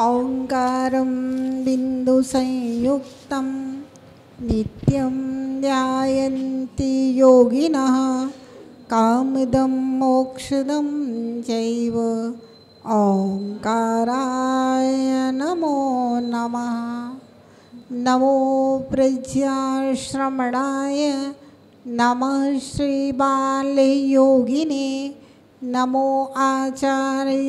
ओंकारं बिन्दुसंयुक्तं नित्यं ध्यायन्ति योगिनः कामदं मोक्षदं चैव ओंकाराय नमो नमः। नमो प्रज्ञाश्रमणाय नमः श्रीबालयोगिने नमो आचार्यदेवाय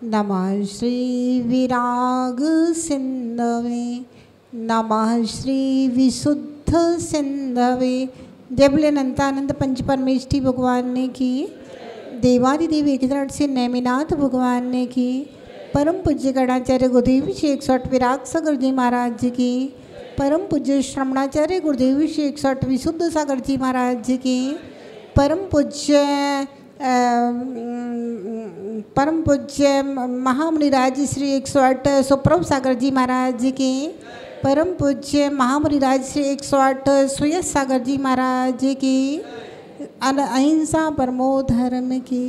नमः श्री विराग सिंधवे नमः श्री विशुद्ध सिंधवे। जय बोले अनंतानंद पंच परमेष्ठी भगवान ने की, देवादिदेव एक से नेमिनाथ भगवान ने की, परम पूज्य गणाचार्य गुरुदेव श्री 108 विराग सागर जी महाराज जी की, परम पूज्य श्रमणाचार्य गुरुदेव श्री 108 विशुद्ध सागर जी महाराज जी की, परम पूज्य महामुनिराज श्री 108 सुप्रभ सागर जी महाराज जी की, परम पूज्य महामुनिराज श्री 108 सुयस सागर जी महाराज जी की, अहिंसा परमो धर्म की।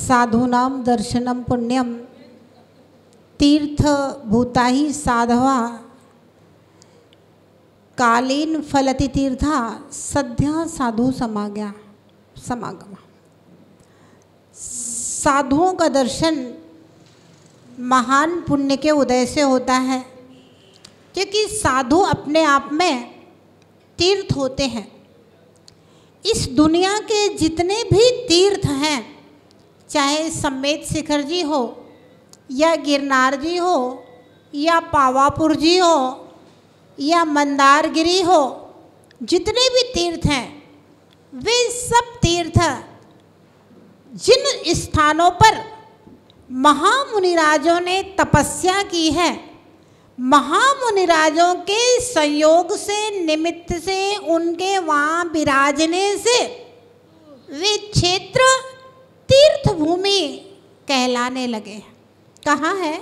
साधूनां दर्शनम पुण्यम तीर्थ भूताहि साधवा कालीन फलति तीर्था सद्या साधु समागम। साधुओं का दर्शन महान पुण्य के उदय से होता है, क्योंकि साधु अपने आप में तीर्थ होते हैं। इस दुनिया के जितने भी तीर्थ हैं, चाहे समेत शिखर जी हो या गिरनार जी हो या पावापुर जी हो या मंदारगिरी हो, जितने भी तीर्थ हैं वे सब तीर्थ जिन स्थानों पर महामुनिराजों ने तपस्या की है, महामुनिराजों के संयोग से निमित्त से उनके वहाँ विराजने से वे क्षेत्र तीर्थ भूमि कहलाने लगे। कहाँ है?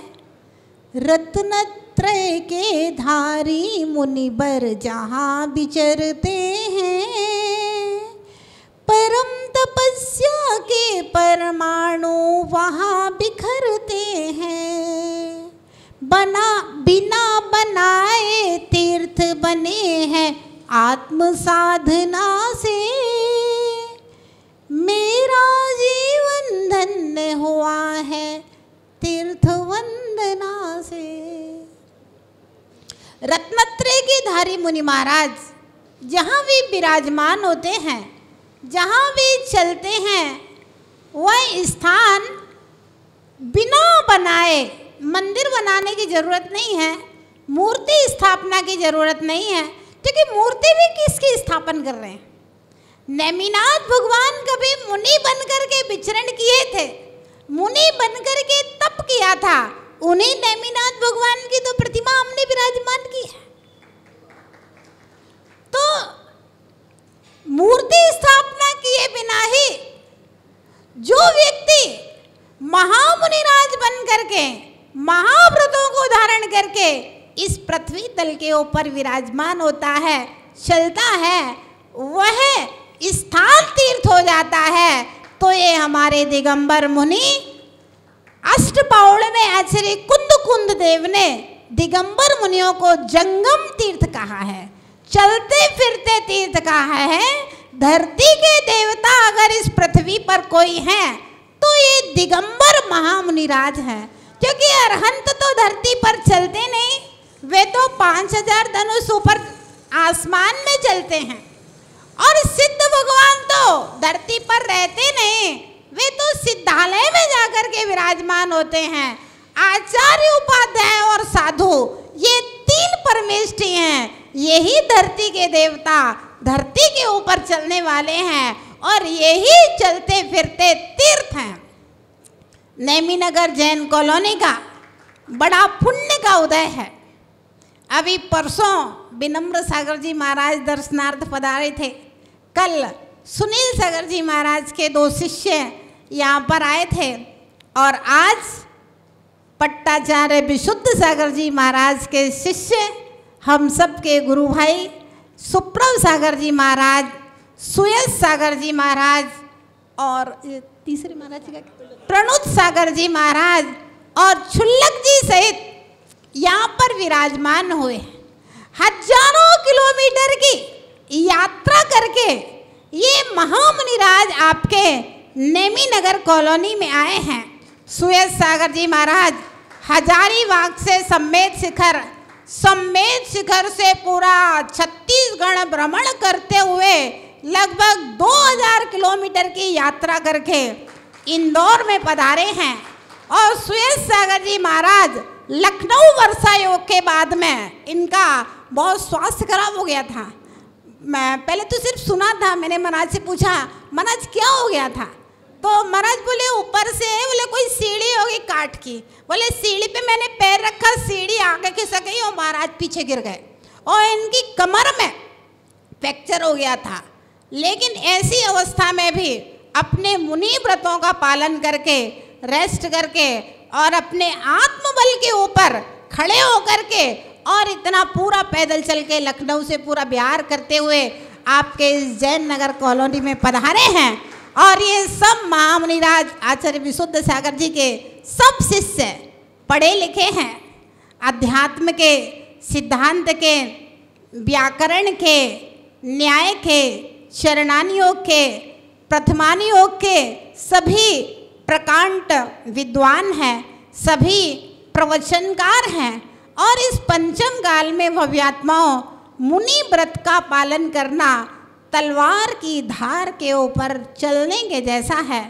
रत्नत्रय के धारी मुनिबर जहाँ विचरते हैं, परम तपस्या के परमाणु वहाँ बिखरते हैं। बिना बनाए तीर्थ बने हैं आत्म साधना से, मेरा जीवन धन्य हुआ है तीर्थ वंदना से। रत्नत्रय के धारी मुनि महाराज जहाँ वे विराजमान होते हैं, जहाँ वे चलते हैं, वह स्थान बिना बनाए, मंदिर बनाने की जरूरत नहीं है, मूर्ति स्थापना की जरूरत नहीं है, क्योंकि मूर्ति भी किसकी स्थापन कर रहे हैं? नेमिनाथ भगवान कभी मुनि बनकर के विचरण किए थे, मुनि बनकर के तप किया था, उन्हीं नेमिनाथ भगवान की तो प्रतिमा हमने विराजमान की है। तो मूर्ति स्थापना किए बिना ही जो व्यक्ति महामुनिराज बन करके महाव्रतों को धारण करके इस पृथ्वी तल के ऊपर विराजमान होता है, चलता है, वह स्थान तीर्थ हो जाता है। तो ये हमारे दिगंबर मुनि अष्टपाउड़ में आचार्य कुंद देव ने दिगंबर मुनियों को जंगम तीर्थ कहा है, चलते फिरते तीर्थ कहा है। धरती के देवता अगर इस पृथ्वी पर कोई है तो ये दिगंबर महामुनिराज है, क्योंकि अरहंत तो धरती पर चलते नहीं, वे तो 5000 धनुष ऊपर आसमान में चलते हैं। और सिद्ध भगवान तो धरती पर रहते नहीं, वे तो सिद्धालय में जाकर के विराजमान होते हैं। आचार्य, उपाध्याय और साधु ये 3 परमेष्ठी हैं, यही धरती के देवता, धरती के ऊपर चलने वाले हैं और यही चलते फिरते तीर्थ हैं। नेमिनगर जैन कॉलोनी का बड़ा पुण्य का उदय है। अभी परसों विनम्र सागर जी महाराज दर्शनार्थ पधारे थे, कल सुनील सागर जी महाराज के 2 शिष्य यहाँ पर आए थे और आज पट्टाचार्य विशुद्ध सागर जी महाराज के शिष्य, हम सब के गुरु भाई सुप्रभ सागर जी महाराज, सुयश सागर जी महाराज और तीसरे महाराज जी का प्रणुत सागर जी महाराज और छुल्लक जी सहित यहाँ पर विराजमान हुए। हजारों किलोमीटर की यात्रा करके ये महामुनिराज आपके नेमी नगर कॉलोनी में आए हैं। सुयश सागर जी महाराज हजारीबाग से सम्मेद शिखर से पूरा छत्तीसगढ़ भ्रमण करते हुए लगभग 2000 किलोमीटर की यात्रा करके इंदौर में पधारे हैं। और सुयश सागर जी महाराज लखनऊ वर्षा योग के बाद में इनका बहुत स्वास्थ्य खराब हो गया था। मैं पहले तो सिर्फ सुना था, मैंने महाराज से पूछा महाराज क्या हो गया था, तो महाराज बोले ऊपर से बोले कोई सीढ़ी होगी काट की, बोले सीढ़ी पे मैंने पैर रखा, सीढ़ी आगे खिसक गई और महाराज पीछे गिर गए और इनकी कमर में फ्रैक्चर हो गया था। लेकिन ऐसी अवस्था में भी अपने मुनि व्रतों का पालन करके, रेस्ट करके और अपने आत्मबल के ऊपर खड़े होकर के और इतना पूरा पैदल चल के लखनऊ से पूरा बिहार करते हुए आपके इस जैन नगर कॉलोनी में पधारे हैं। और ये सब महामुनिराज आचार्य विशुद्ध सागर जी के सब शिष्य पढ़े लिखे हैं, अध्यात्म के, सिद्धांत के, व्याकरण के, न्याय के, शरणानी योग के, प्रथमानी योग के सभी प्रकांड विद्वान हैं, सभी प्रवचनकार हैं। और इस पंचम काल में भव्यात्माओं मुनि व्रत का पालन करना तलवार की धार के ऊपर चलने के जैसा है।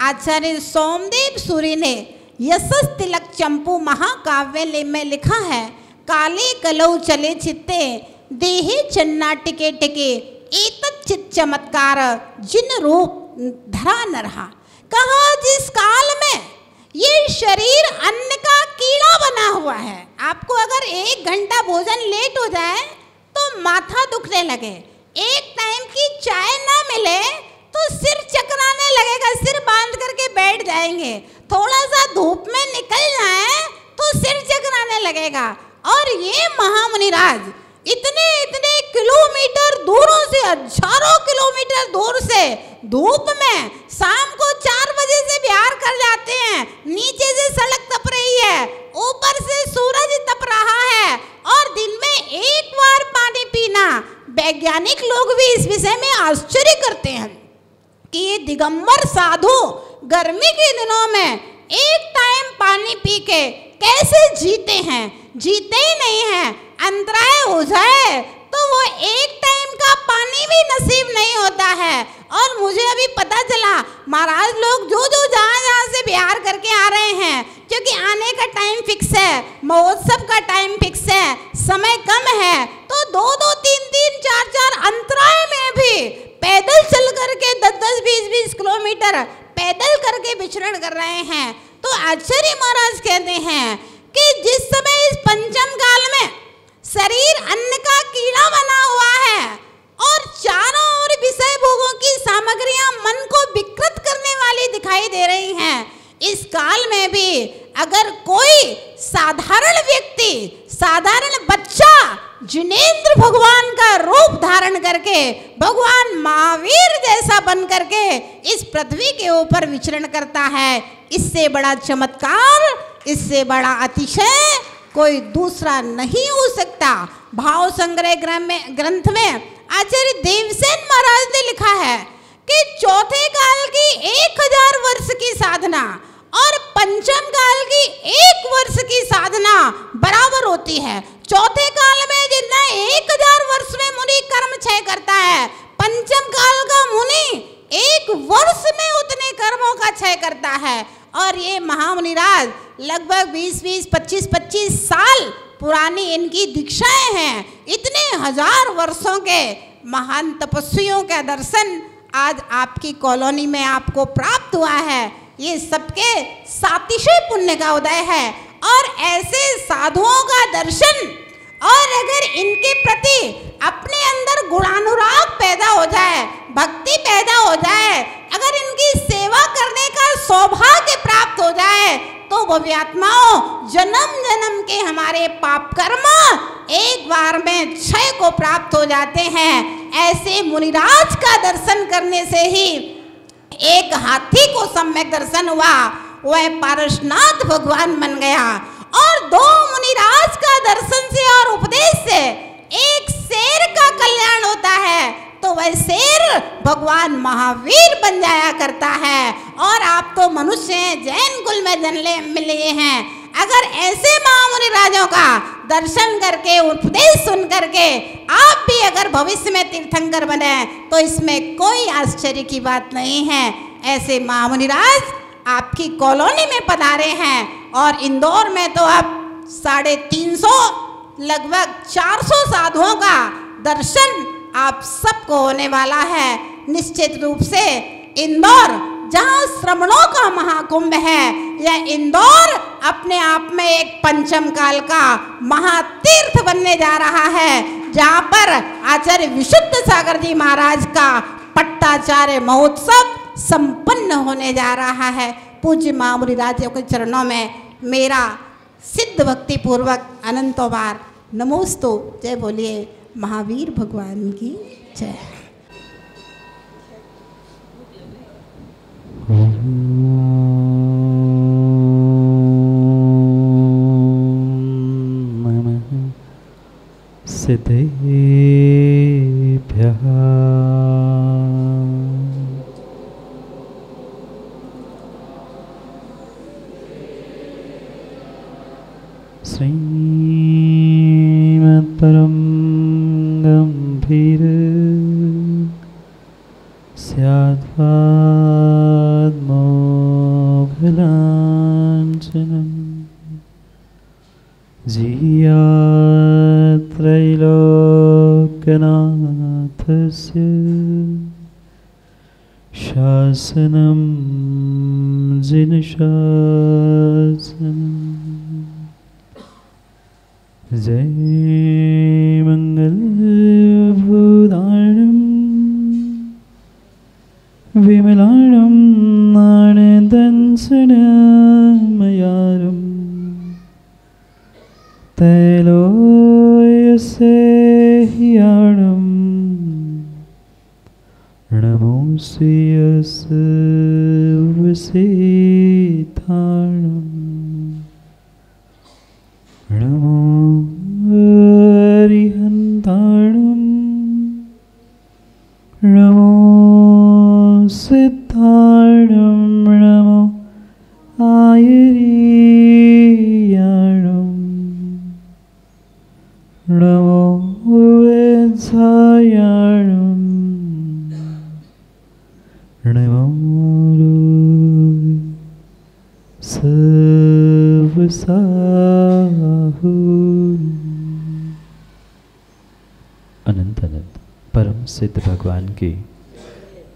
आचार्य सोमदेव सूरी ने यशस तिलक चंपू महाकाव्य में लिखा है, काले कलौ चले चित्ते देहे चन्ना टिके टिके एतत् चित चमत्कार जिन रूप धरा न रहा। कहा जिस काल में ये शरीर अन्न का कीड़ा बना हुआ है, आपको अगर 1 घंटा भोजन लेट हो जाए तो माथा दुखने लगे, एक टाइम की चाय ना मिले तो सिर चकराने लगेगा, सिर बांध करके बैठ जाएंगे, थोड़ा सा धूप में निकल जाए तो सिर चकराने लगेगा। और ये महामुनिराज इतने इतने किलोमीटर दूरों से, हजारों किलोमीटर दूर से धूप में शाम को 4 बजे से बिहार कर जाते हैं। नीचे से सड़क तप रही है, ऊपर से सूरज तप रहा है और दिन में 1 बार पानी पीना। वैज्ञानिक लोग भी इस विषय में आश्चर्य करते हैं कि ये दिगंबर साधु गर्मी के दिनों में 1 टाइम पानी पी के कैसे जीते हैं। जीते ही नहीं हैं, अंतराय हो जाए तो वो 1 टाइम का पानी भी नसीब नहीं होता है। और मुझे अभी पता चला महाराज लोग जो जहाँ से बिहार करके आ रहे हैं, क्योंकि आने का टाइम फिक्स है, महोत्सव का टाइम फिक्स है, समय कम है, तो 2-2, 3-3, 4-4 अंतराय में भी पैदल चल करके 10-10, 20-20 किलोमीटर पैदल करके विचरण कर रहे हैं। तो आचार्य महाराज कहते हैं कि जिस समय इस पंचम काल में शरीर अन्न का कीड़ा बना हुआ है और चारों ओर विषय भोगों की सामग्रियां मन को विकृत करने वाली दिखाई दे रही हैं, इस काल में भी अगर कोई साधारण व्यक्ति, साधारण बच्चा जिनेंद्र भगवान का रूप धारण करके भगवान महावीर जैसा बन करके इस पृथ्वी के ऊपर विचरण करता है, इससे बड़ा चमत्कार, इससे बड़ा अतिशय कोई दूसरा नहीं हो सकता। भाव संग्रह ग्रंथ में आचार्य देवसेन महाराज ने लिखा है कि चौथे काल की 1000 वर्ष की साधना और पंचम काल की 1 वर्ष की साधना बराबर होती है। चौथे काल में जितना 1000 वर्ष में मुनि कर्म क्षय करता है, पंचम काल का मुनि 1 वर्ष में उतने कर्मों का क्षय करता है। और ये महामुनिराज लगभग 20-20, 25-25 साल पुरानी इनकी दीक्षाएं हैं। इतने 1000 वर्षों के महान तपस्वियों का दर्शन आज आपकी कॉलोनी में आपको प्राप्त हुआ है। ये सबके सातिशय पुण्य का उदय है। और ऐसे साधुओं का दर्शन, और अगर इनके प्रति अपने अंदर गुणानुराग पैदा हो जाए, भक्ति पैदा हो जाए, अगर इनकी सेवा करने का सौभाग्य प्राप्त हो जाए, तो भव्यात्माओं जन्म जन्म के हमारे पाप कर्म एक बार में क्षय को प्राप्त हो जाते हैं। ऐसे मुनिराज का दर्शन करने से ही एक हाथी को सम्यक दर्शन हुआ, वह पारसनाथ भगवान बन गया। और दो मुनिराज का दर्शन से और उपदेश से एक शेर का कल्याण होता है, तो वह शेर भगवान महावीर बन जाया करता है। और आप तो मनुष्य हैं, जैन कुल में जन्म लिए हैं। अगर ऐसे महामुनि राजों का दर्शन करके उपदेश सुन करके आप भी अगर भविष्य में तीर्थंकर बने तो इसमें कोई आश्चर्य की बात नहीं है। ऐसे महामुनि राज आपकी कॉलोनी में पधारे हैं और इंदौर में तो अब 350 लगभग 400 साधुओं का दर्शन आप सबको होने वाला है। निश्चित रूप से इंदौर जहाँ श्रमणों का महाकुंभ है, यह इंदौर अपने आप में एक पंचम काल का महातीर्थ बनने जा रहा है, जहाँ पर आचार्य विशुद्ध सागर जी महाराज का पट्टाचार्य महोत्सव संपन्न होने जा रहा है। पूज्य महामुनि राजों के चरणों में मेरा सिद्ध भक्ति पूर्वक अनंतों बार नमोस्तु। जय बोलिए महावीर भगवान की जय। सिद्धेभ्यः श्रीमत्परम गंभीर स्याद्मोघलाञ्छनम् जियात्रैलोक्यनाथस्य शासनं जिनशासनम्। जय मंगलभूतारणं विमलाणं नाणदंसनमयारं तैलोयसेह्याणं नमोऽस्ति यस्य वसेथाणं नमो हरिहन्ताणं नमो सिद्धाणं नमो आयर्याणं नमो वेत्सायाणं नमो सर्वसाहु। अनंत अनंत परम सिद्ध भगवान की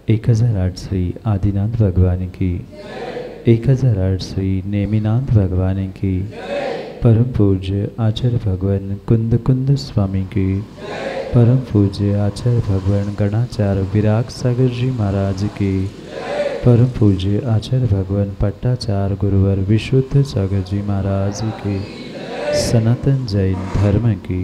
1008 श्री आदिनाथ भगवान की 1008 श्री नेमिनाथ भगवान की परम पूज्य आचार्य भगवान कुंद कुंद स्वामी की परम पूज्य आचार्य भगवान गणाचार्य विराग सागर जी महाराज की परम पूज्य आचार्य भगवान पट्टाचार्य गुरुवर विशुद्ध सागर जी महाराज की सनातन जैन धर्म की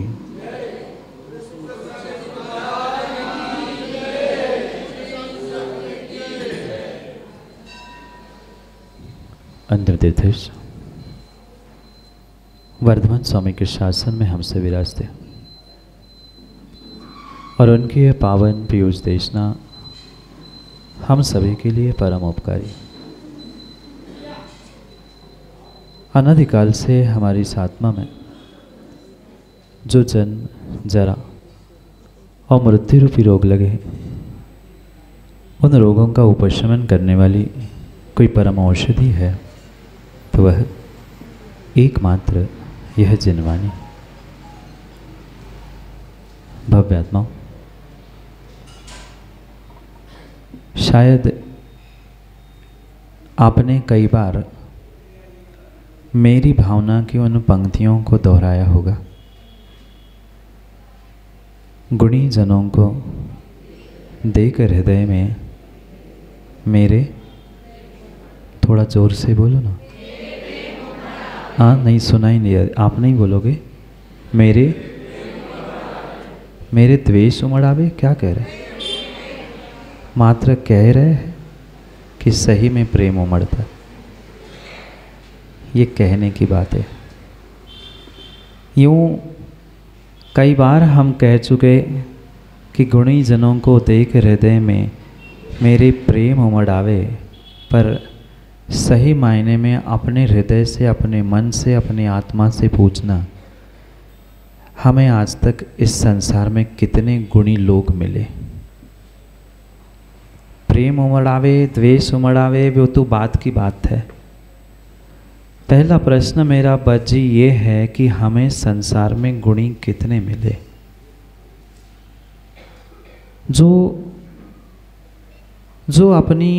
अंतर्तीर्थ वर्धमान स्वामी के शासन में हमसे विराजते और उनकी यह पावन पीयूष देशना हम सभी के लिए परम उपकारी। अनादिकाल से हमारी इस आत्मा में जो जन्म जरा और मृत्यु रूपी रोग लगे, उन रोगों का उपशमन करने वाली कोई परम औषधि है तो वह एकमात्र यह जिनवाणी। भव्य आत्माओं, शायद आपने कई बार मेरी भावना की उन पंक्तियों को दोहराया होगा। गुणी जनों को देकर हृदय में मेरे, थोड़ा जोर से बोलो ना, हाँ नहीं सुना ही नहीं, आप नहीं बोलोगे? मेरे द्वेष उमड़ावे, क्या कह रहे? मात्र कह रहे हैं कि सही में प्रेम उमड़ता, ये कहने की बात है। यूँ कई बार हम कह चुके कि गुणी जनों को देख हृदय में मेरे प्रेम उमड़ आवे, पर सही मायने में अपने हृदय से, अपने मन से, अपनी आत्मा से पूछना, हमें आज तक इस संसार में कितने गुणी लोग मिले? प्रेम उमड़ आवे, द्वेष उमड़ आवे, वो तो बात की बात है। पहला प्रश्न मेरा बज्जी ये है कि हमें संसार में गुणी कितने मिले? जो अपनी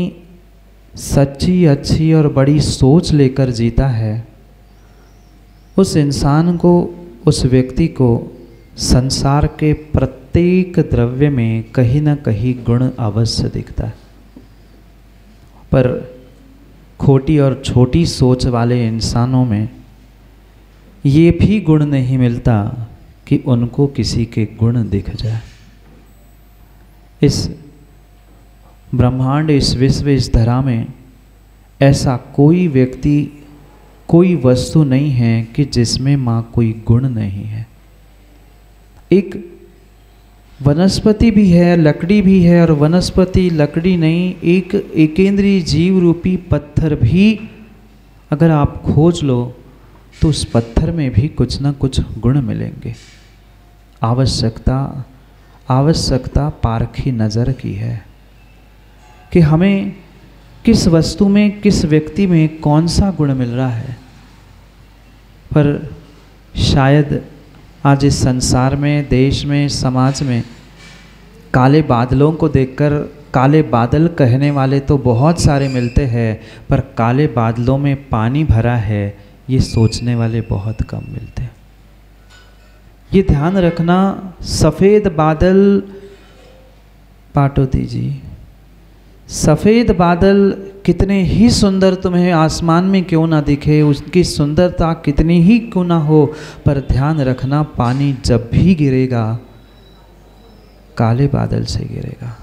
सच्ची, अच्छी और बड़ी सोच लेकर जीता है, उस इंसान को, उस व्यक्ति को संसार के प्रत्येक द्रव्य में कहीं ना कहीं गुण अवश्य दिखता है। पर खोटी और छोटी सोच वाले इंसानों में ये भी गुण नहीं मिलता कि उनको किसी के गुण दिख जाए। इस ब्रह्मांड, इस विश्व, इस धरा में ऐसा कोई व्यक्ति, कोई वस्तु नहीं है कि जिसमें माँ कोई गुण नहीं है। एक वनस्पति भी है, लकड़ी भी है, और वनस्पति, लकड़ी नहीं, एक एकेंद्रीय जीव रूपी पत्थर भी अगर आप खोज लो तो उस पत्थर में भी कुछ ना कुछ गुण मिलेंगे। आवश्यकता पारखी नज़र की है कि हमें किस वस्तु में, किस व्यक्ति में कौन सा गुण मिल रहा है। पर शायद आज इस संसार में, देश में, समाज में काले बादलों को देखकर, काले बादल कहने वाले तो बहुत सारे मिलते हैं, पर काले बादलों में पानी भरा है ये सोचने वाले बहुत कम मिलते हैं। ये ध्यान रखना, सफ़ेद बादल, पाटोती जी, सफ़ेद बादल कितने ही सुंदर तुम्हें आसमान में क्यों ना दिखे, उसकी सुंदरता कितनी ही क्यों ना हो, पर ध्यान रखना पानी जब भी गिरेगा काले बादल से गिरेगा।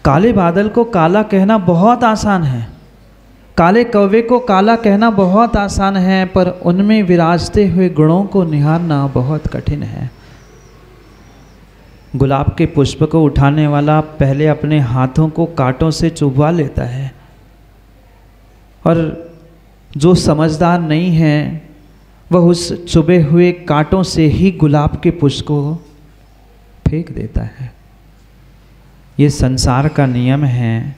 काले बादल को काला कहना बहुत आसान है, काले कौवे को काला कहना बहुत आसान है, पर उनमें विराजते हुए गुणों को निहारना बहुत कठिन है। गुलाब के पुष्प को उठाने वाला पहले अपने हाथों को कांटों से चुभवा लेता है, और जो समझदार नहीं है वह उस चुभे हुए कांटों से ही गुलाब के पुष्प को फेंक देता है। ये संसार का नियम है,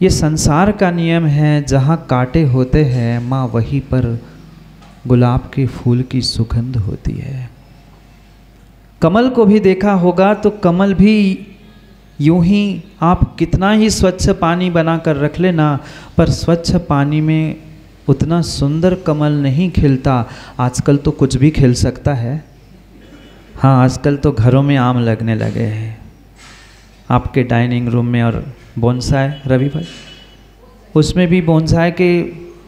ये संसार का नियम है। जहाँ कांटे होते हैं माँ वहीं पर गुलाब के फूल की सुगंध होती है। कमल को भी देखा होगा तो कमल भी यूं ही आप कितना ही स्वच्छ पानी बना कर रख लेना, पर स्वच्छ पानी में उतना सुंदर कमल नहीं खिलता। आजकल तो कुछ भी खिल सकता है। हाँ, आजकल तो घरों में आम लगने लगे हैं, आपके डाइनिंग रूम में। और बोनसाई, रवि भाई, उसमें भी बोनसाई के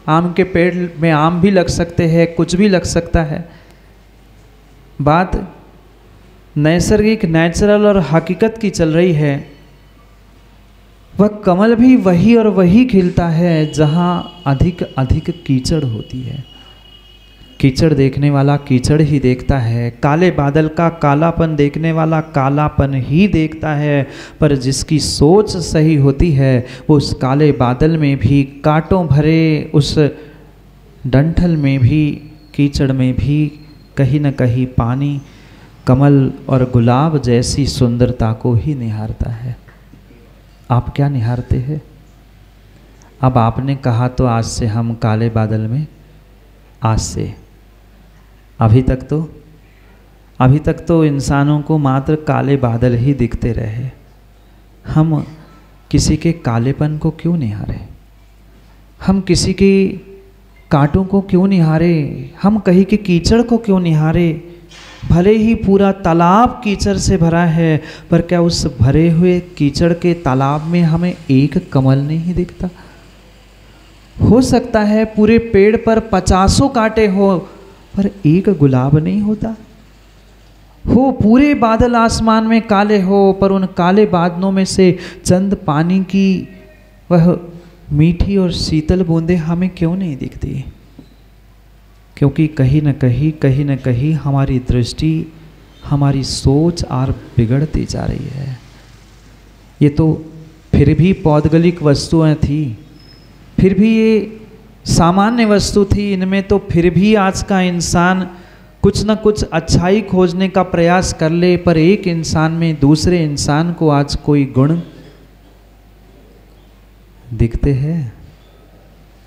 आम के पेड़ में आम भी लग सकते हैं, कुछ भी लग सकता है। बात नैसर्गिक, नेचुरल और हकीकत की चल रही है। वह कमल भी वही और वही खिलता है जहाँ अधिक अधिक कीचड़ होती है। कीचड़ देखने वाला कीचड़ ही देखता है, काले बादल का कालापन देखने वाला कालापन ही देखता है। पर जिसकी सोच सही होती है वो उस काले बादल में भी, कांटों भरे उस डंठल में भी, कीचड़ में भी कहीं न कहीं पानी, कमल और गुलाब जैसी सुंदरता को ही निहारता है। आप क्या निहारते हैं? अब आपने कहा तो आज से हम काले बादल में, आज से, अभी तक तो इंसानों को मात्र काले बादल ही दिखते रहे। हम किसी के कालेपन को क्यों निहारे? हम किसी के कांटों को क्यों निहारे? हम कहीं के कीचड़ को क्यों निहारे? भले ही पूरा तालाब कीचड़ से भरा है, पर क्या उस भरे हुए कीचड़ के तालाब में हमें एक कमल नहीं दिखता? हो सकता है पूरे पेड़ पर 50 कांटे हो पर एक गुलाब नहीं होता। हो पूरे बादल आसमान में काले हो पर उन काले बादलों में से चंद पानी की वह मीठी और शीतल बूंदें हमें क्यों नहीं दिखती? क्योंकि कहीं न कहीं हमारी दृष्टि, हमारी सोच और बिगड़ती जा रही है। ये तो फिर भी पौद्गलिक वस्तुएं थी, फिर भी ये सामान्य वस्तु थी, इनमें तो फिर भी आज का इंसान कुछ न कुछ अच्छाई खोजने का प्रयास कर ले, पर एक इंसान में दूसरे इंसान को आज कोई गुण दिखते हैं?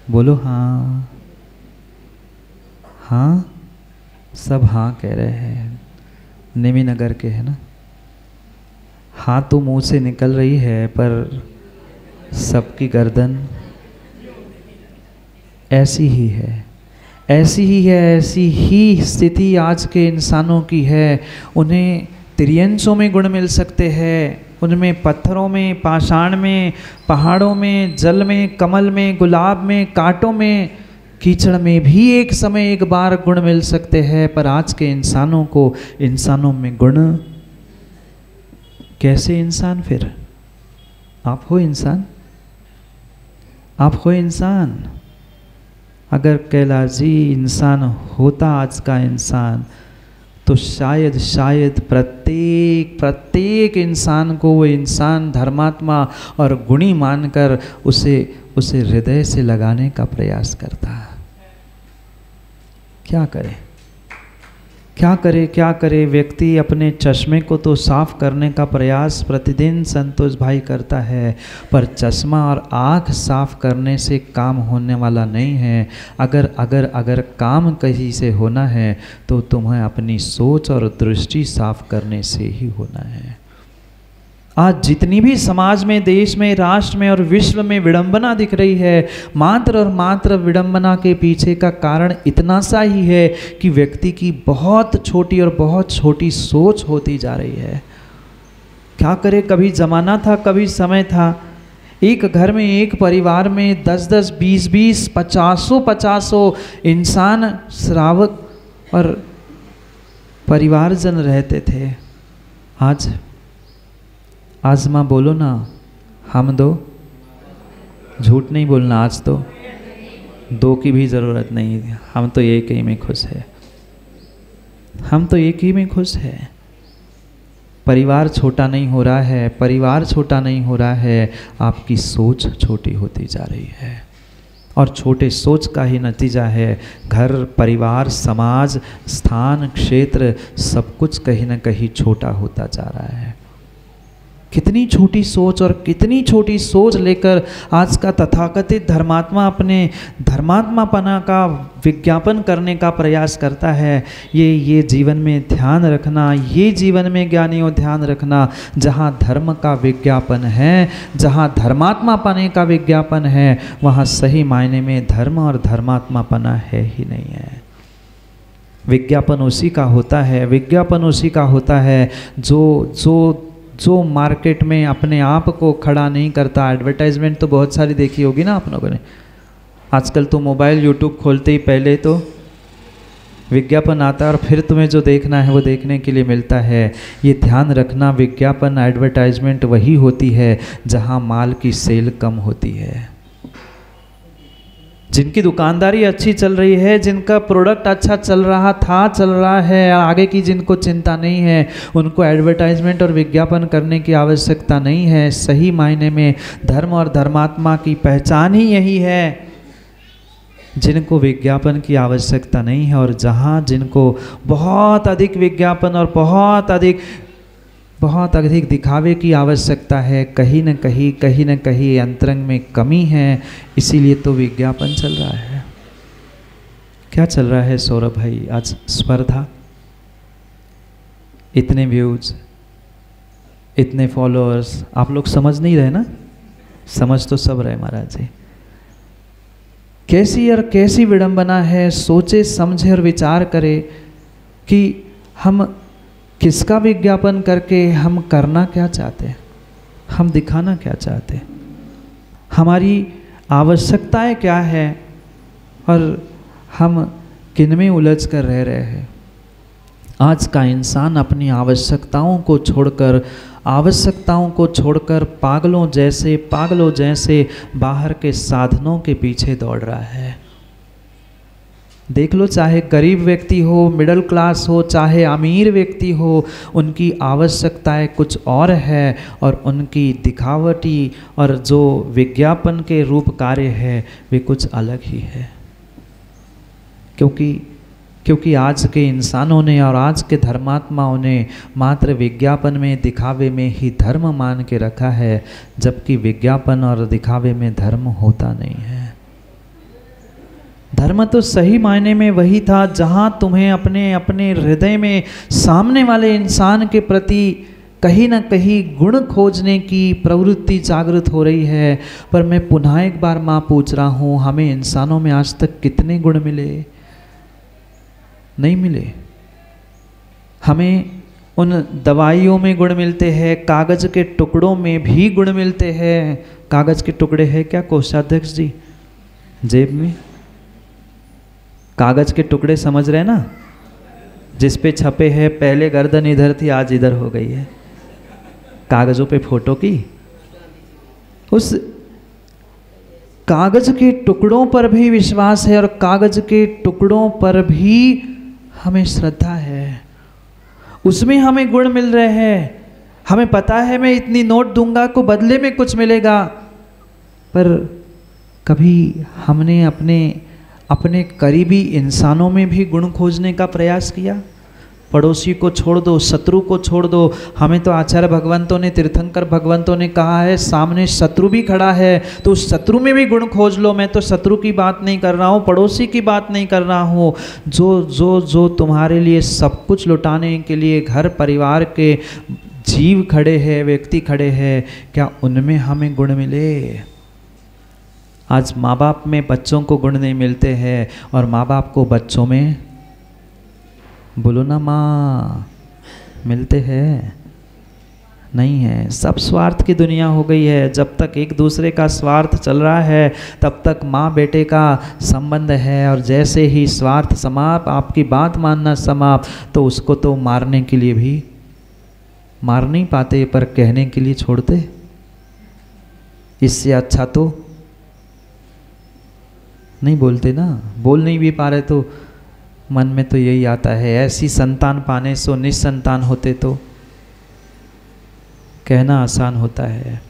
बोलो हाँ। हाँ, सब हाँ कह रहे हैं। नेमी नगर के है ना? हाँ तो मुंह से निकल रही है पर सबकी गर्दन ऐसी ही है, ऐसी ही है, ऐसी ही स्थिति आज के इंसानों की है। उन्हें त्रियंशों में गुण मिल सकते हैं, उनमें पत्थरों में, पाषाण में, पहाड़ों में, जल में, कमल में, गुलाब में, कांटों में, कीचड़ में भी एक समय एक बार गुण मिल सकते हैं। पर आज के इंसानों को, इंसानों में गुण कैसे? इंसान फिर आप हो इंसान? आप हो इंसान? अगर कैलाश जी इंसान होता आज का इंसान, तो शायद प्रत्येक इंसान को वो इंसान धर्मात्मा और गुणी मानकर उसे हृदय से लगाने का प्रयास करता। क्या करे व्यक्ति अपने चश्मे को तो साफ करने का प्रयास प्रतिदिन संतोष भाई करता है, पर चश्मा और आँख साफ करने से काम होने वाला नहीं है। अगर काम कहीं से होना है तो तुम्हें अपनी सोच और दृष्टि साफ करने से ही होना है। आज जितनी भी समाज में, देश में, राष्ट्र में और विश्व में विडंबना दिख रही है, मात्र और मात्र विडंबना के पीछे का कारण इतना सा ही है कि व्यक्ति की बहुत छोटी और बहुत छोटी सोच होती जा रही है। क्या करे, कभी जमाना था, कभी समय था, एक घर में, एक परिवार में 10-10, 20-20, 50 इंसान, श्रावक और परिवारजन रहते थे। आज माँ बोलो ना, हम दो, झूठ नहीं बोलना, आज तो दो की भी ज़रूरत नहीं, हम तो एक ही में खुश है, हम तो एक ही में खुश है। परिवार छोटा नहीं हो रहा है, परिवार छोटा नहीं हो रहा है, आपकी सोच छोटी होती जा रही है। और छोटे सोच का ही नतीजा है घर, परिवार, समाज, स्थान, क्षेत्र, सब कुछ कहीं ना कहीं छोटा होता जा रहा है। कितनी छोटी सोच और कितनी छोटी सोच लेकर आज का तथाकथित धर्मात्मा अपने धर्मात्मापना का विज्ञापन करने का प्रयास करता है। ये जीवन में ध्यान रखना, ये जीवन में ज्ञानियों ध्यान रखना, जहाँ धर्म का विज्ञापन है, जहाँ धर्मात्मापने का विज्ञापन है, वहाँ सही मायने में धर्म और धर्मात्मापना है ही नहीं है। विज्ञापन उसी का होता है, विज्ञापन उसी का होता है जो मार्केट में अपने आप को खड़ा नहीं करता। एडवर्टाइजमेंट तो बहुत सारी देखी होगी ना आप लोगों ने। आजकल तो मोबाइल, यूट्यूब खोलते ही पहले तो विज्ञापन आता है और फिर तुम्हें जो देखना है वो देखने के लिए मिलता है। ये ध्यान रखना, विज्ञापन, एडवर्टाइजमेंट वही होती है जहां माल की सेल कम होती है, जिनकी दुकानदारी अच्छी चल रही है, जिनका प्रोडक्ट अच्छा चल रहा है, आगे की जिनको चिंता नहीं है, उनको एडवर्टाइजमेंट और विज्ञापन करने की आवश्यकता नहीं है। सही मायने में धर्म और धर्मात्मा की पहचान ही यही है, जिनको विज्ञापन की आवश्यकता नहीं है। और जहाँ जिनको बहुत अधिक विज्ञापन और बहुत अधिक दिखावे की आवश्यकता है, कहीं न कहीं अंतरंग में कमी है, इसीलिए तो विज्ञापन चल रहा है। क्या चल रहा है सौरभ भाई? आज स्पर्धा, इतने व्यूज, इतने फॉलोअर्स, आप लोग समझ नहीं रहे ना? समझ तो सब रहे महाराज जी। कैसी विडंबना है। सोचे, समझे और विचार करे कि हम किसका विज्ञापन करके हम करना क्या चाहते हैं, हम दिखाना क्या चाहते हैं। हमारी आवश्यकताएं क्या है और हम किन में उलझ कर रह रहे हैं। आज का इंसान अपनी आवश्यकताओं को छोड़कर पागलों जैसे बाहर के साधनों के पीछे दौड़ रहा है। देख लो, चाहे गरीब व्यक्ति हो, मिडिल क्लास हो, चाहे अमीर व्यक्ति हो, उनकी आवश्यकताएं कुछ और है और उनकी दिखावटी और जो विज्ञापन के रूप कार्य है वे कुछ अलग ही है। क्योंकि आज के इंसानों ने और आज के धर्मात्माओं ने मात्र विज्ञापन में, दिखावे में ही धर्म मान के रखा है, जबकि विज्ञापन और दिखावे में धर्म होता नहीं है। धर्म तो सही मायने में वही था जहाँ तुम्हें अपने हृदय में सामने वाले इंसान के प्रति कहीं ना कहीं गुण खोजने की प्रवृत्ति जागृत हो रही है। पर मैं पुनः एक बार माँ पूछ रहा हूँ, हमें इंसानों में आज तक कितने गुण मिले? नहीं मिले। हमें उन दवाइयों में गुण मिलते हैं, कागज के टुकड़ों में भी गुण मिलते हैं। कागज के टुकड़े हैं क्या कोषाध्यक्ष जी जेब में? कागज के टुकड़े समझ रहे ना, जिस पे छपे हैं पहले गर्दन इधर थी आज इधर हो गई है, कागजों पे फोटो की। उस कागज के टुकड़ों पर भी विश्वास है और कागज के टुकड़ों पर भी हमें श्रद्धा है। उसमें हमें गुण मिल रहे हैं। हमें पता है मैं इतनी नोट दूंगा को बदले में कुछ मिलेगा। पर कभी हमने अपने करीबी इंसानों में भी गुण खोजने का प्रयास किया? पड़ोसी को छोड़ दो, शत्रु को छोड़ दो। हमें तो आचार्य भगवंतों ने, तीर्थंकर भगवंतों ने कहा है सामने शत्रु भी खड़ा है तो उस शत्रु में भी गुण खोज लो। मैं तो शत्रु की बात नहीं कर रहा हूँ, पड़ोसी की बात नहीं कर रहा हूँ। जो तुम्हारे लिए सब कुछ लुटाने के लिए घर परिवार के जीव खड़े हैं, व्यक्ति खड़े हैं, क्या उनमें हमें गुण मिले? आज माँ बाप में बच्चों को गुण नहीं मिलते हैं और माँ बाप को बच्चों में, बोलो ना माँ, मिलते हैं? नहीं है। सब स्वार्थ की दुनिया हो गई है। जब तक एक दूसरे का स्वार्थ चल रहा है तब तक माँ बेटे का संबंध है, और जैसे ही स्वार्थ समाप्त, आपकी बात मानना समाप्त, तो उसको तो मारने के लिए भी मार नहीं पाते पर कहने के लिए छोड़ते। इससे अच्छा तो नहीं बोलते ना। बोल नहीं भी पा रहे तो मन में तो यही आता है, ऐसी संतान पाने सो निसंतान होते तो। कहना आसान होता है,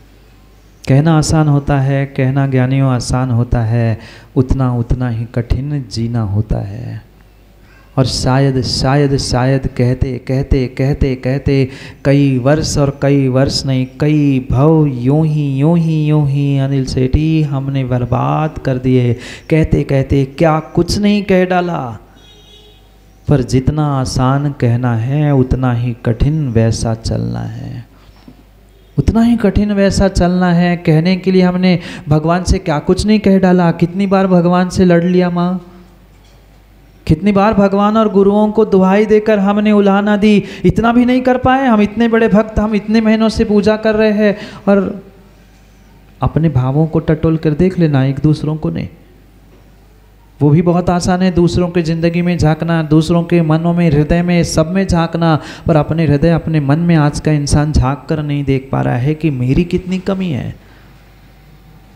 कहना आसान होता है, कहना ज्ञानियों आसान होता है, उतना ही कठिन जीना होता है। और शायद कहते कई वर्ष, और कई वर्ष नहीं कई भव यूं ही अनिल सेठी हमने बर्बाद कर दिए। कहते क्या कुछ नहीं कह डाला। पर जितना आसान कहना है उतना ही कठिन वैसा चलना है, उतना ही कठिन वैसा चलना है। कहने के लिए हमने भगवान से क्या कुछ नहीं कह डाला। कितनी बार भगवान से लड़ लिया माँ, कितनी बार भगवान और गुरुओं को दुहाई देकर हमने उलाहना दी। इतना भी नहीं कर पाए। हम इतने बड़े भक्त, हम इतने महीनों से पूजा कर रहे हैं। और अपने भावों को टटोल कर देख लेना एक दूसरों को नहीं। वो भी बहुत आसान है, दूसरों के ज़िंदगी में झांकना, दूसरों के मनों में, हृदय में, सब में झांकना। पर अपने हृदय, अपने मन में आज का इंसान झांक कर नहीं देख पा रहा है कि मेरी कितनी कमी है।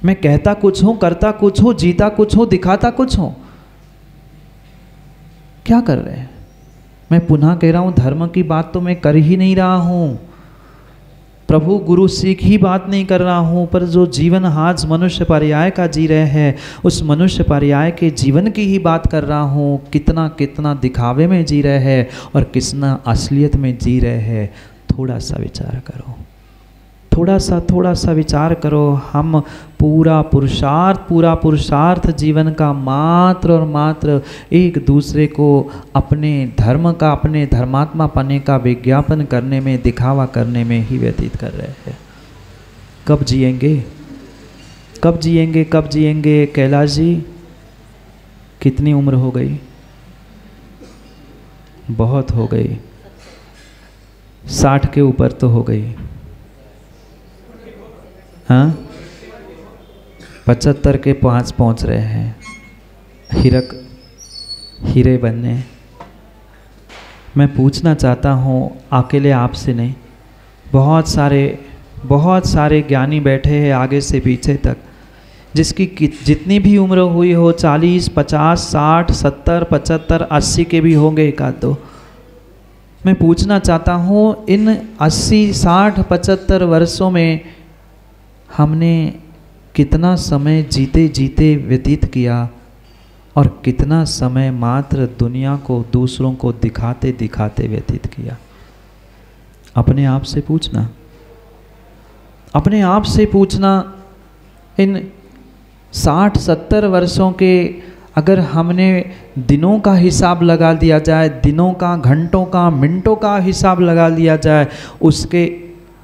मैं कहता कुछ हूँ, करता कुछ हूँ, जीता कुछ हूँ, दिखाता कुछ हूँ। क्या कर रहे हैं? मैं पुनः कह रहा हूँ, धर्म की बात तो मैं कर ही नहीं रहा हूँ, प्रभु गुरु सीख ही बात नहीं कर रहा हूँ। पर जो जीवन आज मनुष्य पर्याय का जी रहे हैं, उस मनुष्य पर्याय के जीवन की ही बात कर रहा हूँ। कितना दिखावे में जी रहे हैं और कितना असलियत में जी रहे हैं। थोड़ा सा विचार करो, थोड़ा सा विचार करो। हम पूरा पुरुषार्थ जीवन का मात्र और मात्र एक दूसरे को अपने धर्म का, अपने धर्मात्मा पने का विज्ञापन करने में, दिखावा करने में ही व्यतीत कर रहे हैं। कब जिएंगे? कैलाश जी कितनी उम्र हो गई? बहुत हो गई, 60 के ऊपर तो हो गई। हाँ, 75 के 5 पहुंच रहे हैं हीरे बनने। मैं पूछना चाहता हूँ अकेले आपसे नहीं, बहुत सारे ज्ञानी बैठे हैं आगे से पीछे तक, जिसकी जितनी भी उम्र हुई हो, 40, 50, 60, 70, 75, 80 के भी होंगे एक आध दो। मैं पूछना चाहता हूँ इन 80, 60, 75 वर्षों में हमने कितना समय जीते जीते व्यतीत किया और कितना समय मात्र दुनिया को, दूसरों को दिखाते दिखाते व्यतीत किया। अपने आप से पूछना, अपने आप से पूछना। इन 60-70 वर्षों के अगर हमने दिनों का हिसाब लगा दिया जाए, दिनों का, घंटों का, मिनटों का हिसाब लगा लिया जाए, उसके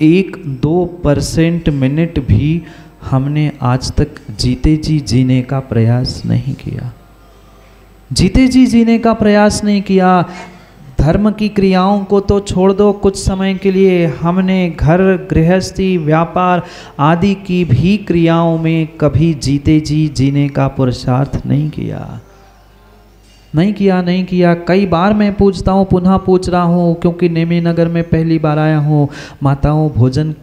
1-2% मिनट भी हमने आज तक जीते जी जीने का प्रयास नहीं किया। जीते जी जीने का प्रयास नहीं किया। धर्म की क्रियाओं को तो छोड़ दो, कुछ समय के लिए हमने घर गृहस्थी व्यापार आदि की भी क्रियाओं में कभी जीते जी जीने का पुरुषार्थ नहीं किया। नहीं किया। कई बार मैं पूछता हूँ, पुनः पूछ रहा हूँ, क्योंकि नेमी नगर में पहली बार आया हूँ। माताओं, भोजन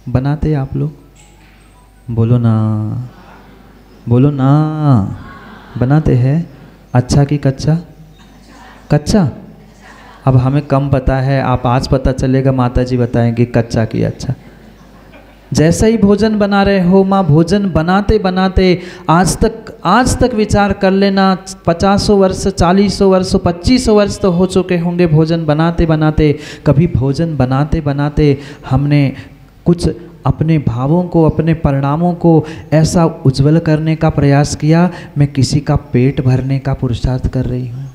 बनाते आप लोग? बोलो ना, बनाते हैं? अच्छा कि कच्चा? कच्चा। अब हमें कम पता है, आप आज पता चलेगा, माता जी बताएंगे कच्चा कि अच्छा। जैसा ही भोजन बना रहे हो माँ, भोजन बनाते बनाते आज तक विचार कर लेना, 50 वर्ष, 40 वर्ष, 25 वर्ष तो हो चुके होंगे भोजन बनाते बनाते। कभी भोजन बनाते बनाते हमने कुछ अपने भावों को, अपने परिणामों को ऐसा उज्जवल करने का प्रयास किया, मैं किसी का पेट भरने का पुरुषार्थ कर रही हूँ,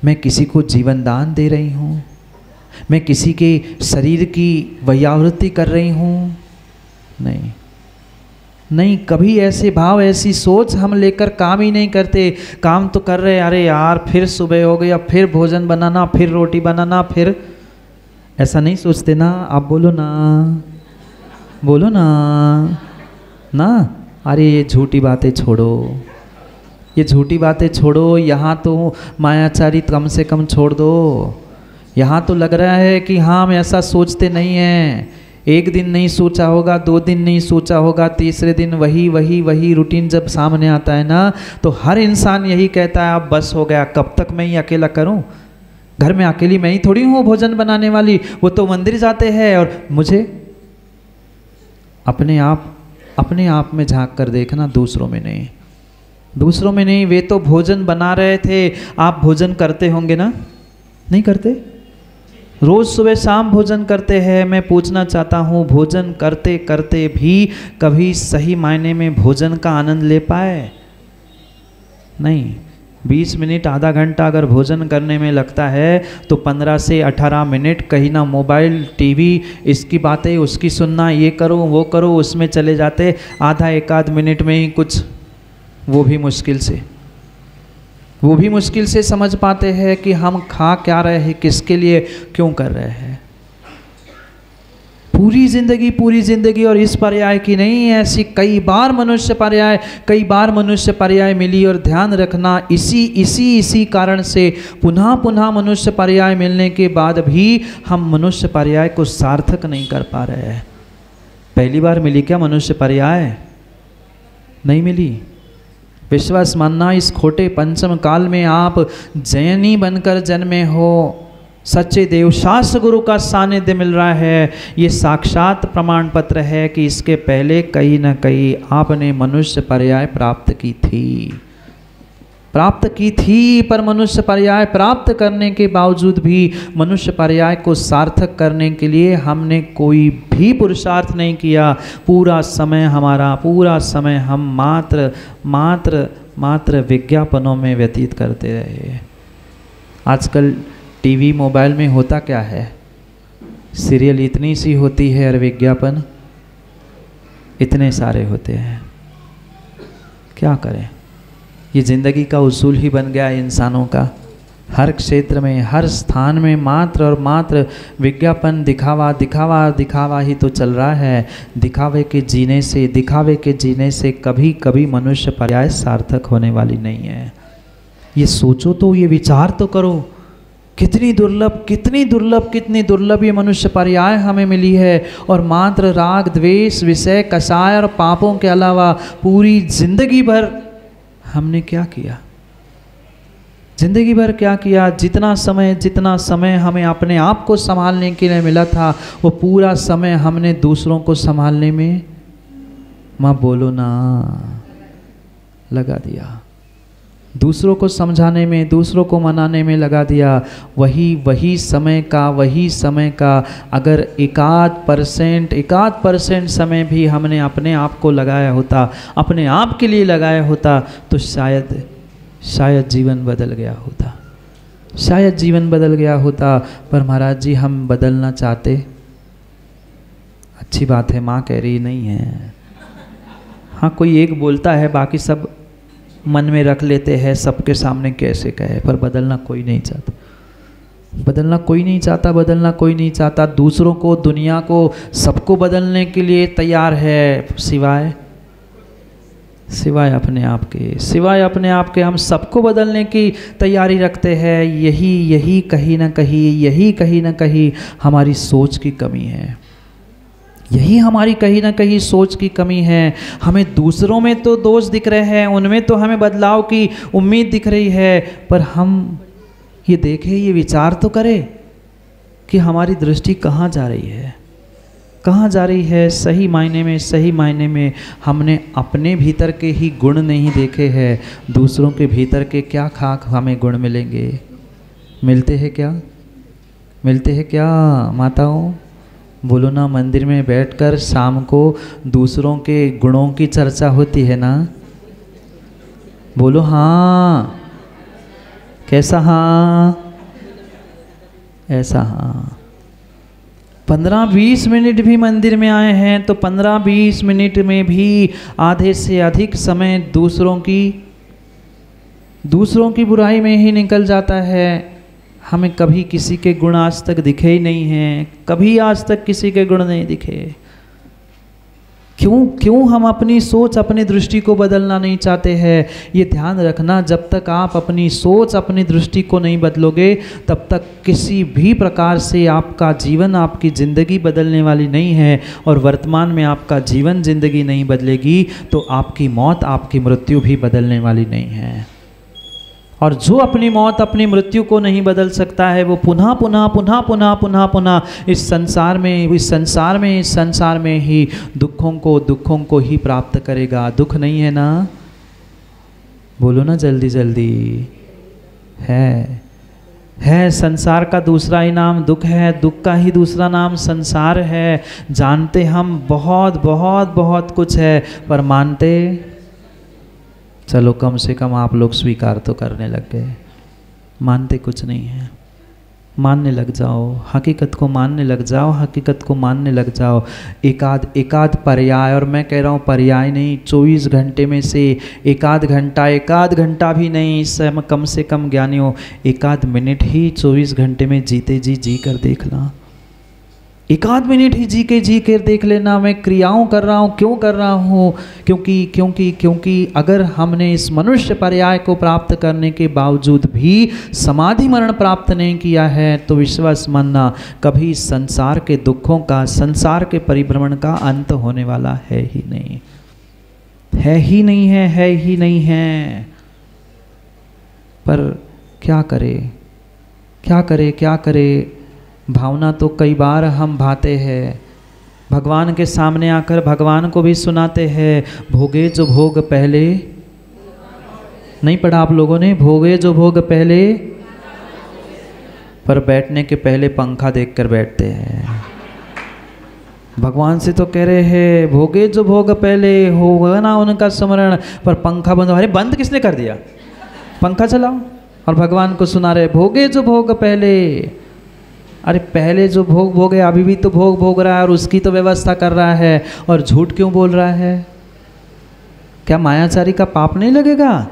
मैं किसी को जीवन दान दे रही हूँ, मैं किसी के शरीर की वैयावृत्ति कर रही हूँ? नहीं, कभी ऐसे भाव, ऐसी सोच हम लेकर काम ही नहीं करते। काम तो कर रहे, अरे यार फिर सुबह हो गई, अब फिर भोजन बनाना, फिर रोटी बनाना, फिर ऐसा नहीं सोचते ना? आप बोलो ना। अरे ये झूठी बातें छोड़ो, यहाँ तो मायाचारी कम से कम छोड़ दो। यहाँ तो लग रहा है कि हाँ, हम ऐसा सोचते नहीं हैं। एक दिन नहीं सोचा होगा, 2 दिन नहीं सोचा होगा, तीसरे दिन वही रूटीन जब सामने आता है ना, तो हर इंसान यही कहता है अब बस हो गया, कब तक मैं ही अकेला करूँ? घर में अकेली मैं ही थोड़ी हूँ भोजन बनाने वाली, वो तो मंदिर जाते हैं। और मुझे अपने आप में झांक कर देखना, दूसरों में नहीं। वे तो भोजन बना रहे थे, आप भोजन करते होंगे ना? नहीं करते? रोज सुबह शाम भोजन करते हैं। मैं पूछना चाहता हूँ, भोजन करते करते भी कभी सही मायने में भोजन का आनंद ले पाए? नहीं। 20 मिनट, आधा घंटा अगर भोजन करने में लगता है तो 15 से 18 मिनट कहीं ना मोबाइल, टीवी, इसकी बातें उसकी सुनना, ये करो वो करो, उसमें चले जाते। आधा एक आध मिनट में ही कुछ, वो भी मुश्किल से समझ पाते हैं कि हम खा क्या रहे हैं, किसके लिए, क्यों कर रहे हैं। पूरी जिंदगी और इस पर्याय की नहीं, ऐसी कई बार मनुष्य पर्याय मिली। और ध्यान रखना, इसी कारण से पुनः मनुष्य पर्याय मिलने के बाद भी हम मनुष्य पर्याय को सार्थक नहीं कर पा रहे हैं। पहली बार मिली क्या मनुष्य पर्याय? नहीं मिली। विश्वास मानना, इस खोटे पंचम काल में आप जैनी बनकर जन्मे हो, सच्चे देव शास्त्र गुरु का सानिध्य मिल रहा है। ये साक्षात प्रमाण पत्र है कि इसके पहले कहीं न कहीं आपने मनुष्य पर्याय प्राप्त की थी। पर मनुष्य पर्याय प्राप्त करने के बावजूद भी मनुष्य पर्याय को सार्थक करने के लिए हमने कोई भी पुरुषार्थ नहीं किया। पूरा समय हम मात्र विज्ञापनों में व्यतीत करते रहे। आजकल टीवी मोबाइल में होता क्या है, सीरियल इतनी सी होती है और विज्ञापन इतने सारे होते हैं। क्या करें, ये ज़िंदगी का उसूल ही बन गया है इंसानों का। हर क्षेत्र में, हर स्थान में मात्र और मात्र विज्ञापन, दिखावा दिखावा दिखावा ही तो चल रहा है। दिखावे के जीने से कभी कभी मनुष्य पर्याय सार्थक होने वाली नहीं है। ये सोचो तो, ये विचार तो करो, कितनी दुर्लभ ये मनुष्य पर्याय हमें मिली है। और मात्र राग द्वेष, विषय, कषाय और पापों के अलावा पूरी जिंदगी भर हमने क्या किया? जिंदगी भर क्या किया? जितना समय हमें अपने आप को संभालने के लिए मिला था, वो पूरा समय हमने दूसरों को संभालने में, माँ बोलो ना, लगा दिया। दूसरों को समझाने में, दूसरों को मनाने में लगा दिया। वही समय का अगर एकाध परसेंट समय भी हमने अपने आप को लगाया होता, अपने आप के लिए लगाया होता, तो शायद जीवन बदल गया होता। पर महाराज जी, हम बदलना चाहते, अच्छी बात है, माँ कह रही नहीं है। हाँ, कोई एक बोलता है, बाकी सब मन में रख लेते हैं, सबके सामने कैसे कहे, पर बदलना कोई नहीं चाहता। दूसरों को, दुनिया को, सबको बदलने के लिए तैयार है, सिवाय अपने आप के हम सबको बदलने की तैयारी रखते हैं। यही कहीं ना कहीं हमारी सोच की कमी है। सोच की कमी है। हमें दूसरों में तो दोष दिख रहे हैं, उनमें तो हमें बदलाव की उम्मीद दिख रही है, पर हम ये देखें, ये विचार तो करें कि हमारी दृष्टि कहाँ जा रही है। सही मायने में हमने अपने भीतर के ही गुण नहीं देखे हैं, दूसरों के भीतर के क्या खाक हमें गुण मिलेंगे? मिलते हैं क्या माताओं? बोलो ना, मंदिर में बैठकर शाम को दूसरों के गुणों की चर्चा होती है ना? बोलो हाँ। कैसा हाँ? ऐसा हाँ। 15-20 मिनट भी मंदिर में आए हैं तो 15-20 मिनट में भी आधे से अधिक समय दूसरों की बुराई में ही निकल जाता है। हमें कभी किसी के गुण आज तक दिखे ही नहीं हैं, कभी आज तक किसी के गुण नहीं दिखे। क्यों हम अपनी सोच, अपनी दृष्टि को बदलना नहीं चाहते हैं? ये ध्यान रखना, जब तक आप अपनी सोच, अपनी दृष्टि को नहीं बदलोगे, तब तक किसी भी प्रकार से आपका जीवन, आपकी ज़िंदगी बदलने वाली नहीं है। और वर्तमान में आपका जीवन, ज़िंदगी नहीं बदलेगी तो आपकी मौत, आपकी मृत्यु भी बदलने वाली नहीं है। और जो अपनी मौत, अपनी मृत्यु को नहीं बदल सकता है, वो पुनः इस संसार में ही दुखों को ही प्राप्त करेगा। दुख नहीं है ना? बोलो ना जल्दी। है संसार का दूसरा ही नाम दुख है, दुख का ही दूसरा नाम संसार है। जानते हम बहुत कुछ है, पर मानते, चलो कम से कम आप लोग स्वीकार तो करने लग गए। मानते कुछ नहीं है। मानने लग जाओ, हकीकत को मानने लग जाओ। एकाध पर्याय, और मैं कह रहा हूँ पर्याय नहीं, 24 घंटे में से एकाध घंटा भी नहीं, कम से कम ज्ञानियों, एकाध मिनट ही 24 घंटे में जी कर देखना। एकाध मिनट ही जी कर देख लेना, मैं क्रियाओं कर रहा हूँ, क्यों कर रहा हूँ? क्योंकि अगर हमने इस मनुष्य पर्याय को प्राप्त करने के बावजूद भी समाधि मरण प्राप्त नहीं किया है, तो विश्वास मानना, कभी संसार के दुखों का, संसार के परिभ्रमण का अंत होने वाला है ही नहीं है। पर क्या करे? भावना तो कई बार हम भाते हैं, भगवान के सामने आकर भगवान को भी सुनाते हैं, भोगे जो भोग पहले, नहीं पढ़ा आप लोगों ने? भोगे जो भोग पहले, पर बैठने के पहले पंखा देखकर बैठते हैं। भगवान से तो कह रहे हैं भोगे जो भोग पहले, होगा ना उनका स्मरण, पर पंखा बंद। अरे बंद किसने कर दिया? पंखा चलाओ। और भगवान को सुना रहे भोगे जो भोग पहले। अरे पहले जो भोग भोगे, अभी भी तो भोग रहा है और उसकी तो व्यवस्था कर रहा है, और झूठ क्यों बोल रहा है? क्या मायाचारी का पाप नहीं लगेगा?